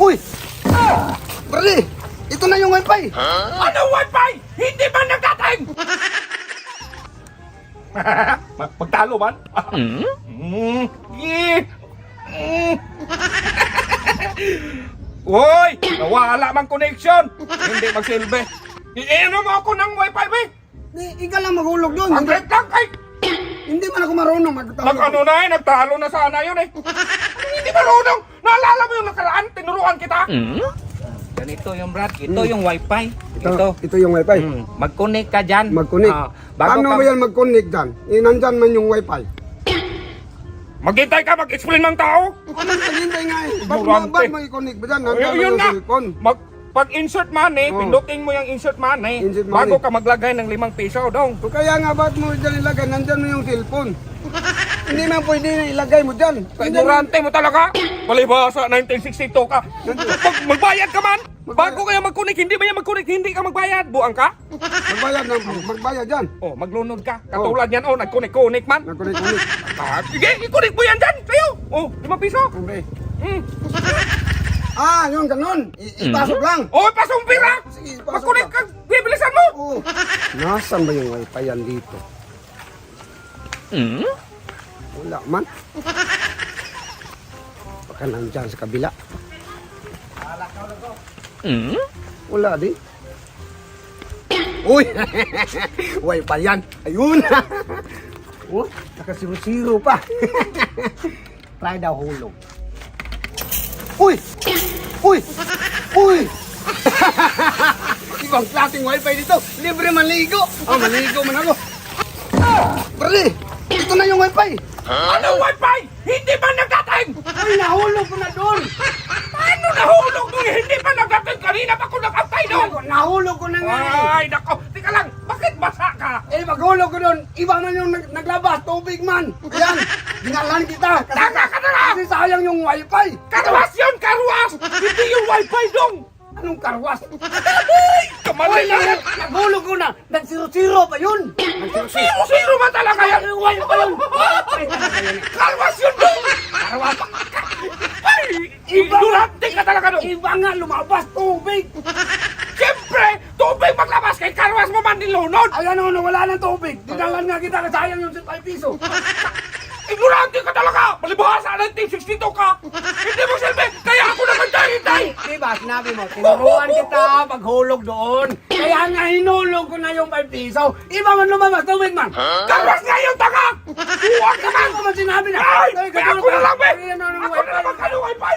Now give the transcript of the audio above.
Uy! Brady! Ito na yung wifi! Anong wifi? Hindi man nagdating! Magtalo man? Uy! Nawala mang connection! Hindi magsilbi. Iinom mo ako ng wifi, be! Ikaw lang maghulog doon. Ang break lang kay! Hindi man ako marunong magtawag. Nag-ano na eh, nagtalo na sana yun eh. Hindi marunong! Naalala mo yung nakaraan? Tinuruan kita? Ganito yung Brad, ito yung wifi. Ito yung wifi. Mag-connect ka dyan. Mag-connect. Bago Paano ka... ba yan mag-connect dyan? Nandyan man yung wifi. Maghintay ka, mag-explain ng tao. Ano naghintay nga eh? Ignorante. Ba't mo i-connect ba dyan? Nandyan man Yun yung nga. cellphone. Pag-insert money, Oh. pindutin mo yung insert money, Insert money. bago ka maglagay ng 5 piso dong. So kaya nga ba't mo dyan ilagay? Nandyan mo yung cellphone. Hindi man pwede na ilagay mo dyan. Ignorante mo talaga. Palibhasa, 1962 ka. Magbayad ka man. Bago kaya mag-connect, hindi ba yan mag-connect, hindi ka magbayad. Buang ka. Magbayad dyan. Oh, maglunod ka. Katulad yan, oh, nag-connect man. Nag-connect. Sige, i-connect mo yan dyan. Kayo. Oh, 5 piso. Okay. Hmm. Yun ganun. Ipasok lang. Oh, pasong pira. Sige, pasok Mag-connect lang. ka. Bibilisan mo. Oh. Nasaan ba yung wifi yan dito? Wala man. Baka nandyan sa kabila. Wala din. Uy! Wifi yan. Ayun! Oh, naka-0-0 pa. Try daw hulog. Uy! Uy! Uy! Ibang klaseng wifi dito. Libre maligo. Maligo man ako. Brady! Ito na yung wifi. Anong wifi? Hindi ba nagdating? Uy, nahulog ko na doon. Paano nahulog nung hindi pa nagdating? Kanina pa ko nakantay doon. Nahulog ko na nga eh. Ay, nako. Tika lang, bakit basa ka? Maghulog ko doon. Iba man yung naglabas. Tubig man. Ayan. Dinalan kita. Taka ka na lang! Kasi sayang yung wifi. Karwas yun, karwas! Hindi yung wifi dong! Anong karwas? Kamali na yan! Naghulog ko na. Nag-0-0 pa yun. Zero man talaga yan! Wifi pa yun. Karwas yun dong! Karwas. Ay! Ignorante ka talaga dong! Iba nga lumabas. Tubig. Siyempre, tubig maglabas kay karwas mo man nilunod! Ayan o, wala ng tubig. Dinalan nga kita. Sayang yung 5 piso. Ignorante ka talaga! Malibhasa, 1962 ka! Hindi mo silbi! Kaya ako nagantay-hintay! Diba, sinabi mo, tinuruan kita paghulog doon. Kaya nga hinulog ko na yung 5 piso. Iba man lumabas, tubig man. Karwas nga yung taga! Huwag ka man! Ano man sinabi na? Ay! Kaya ako na lang, be! Ayan, ano, Ako na lang magkano wifi!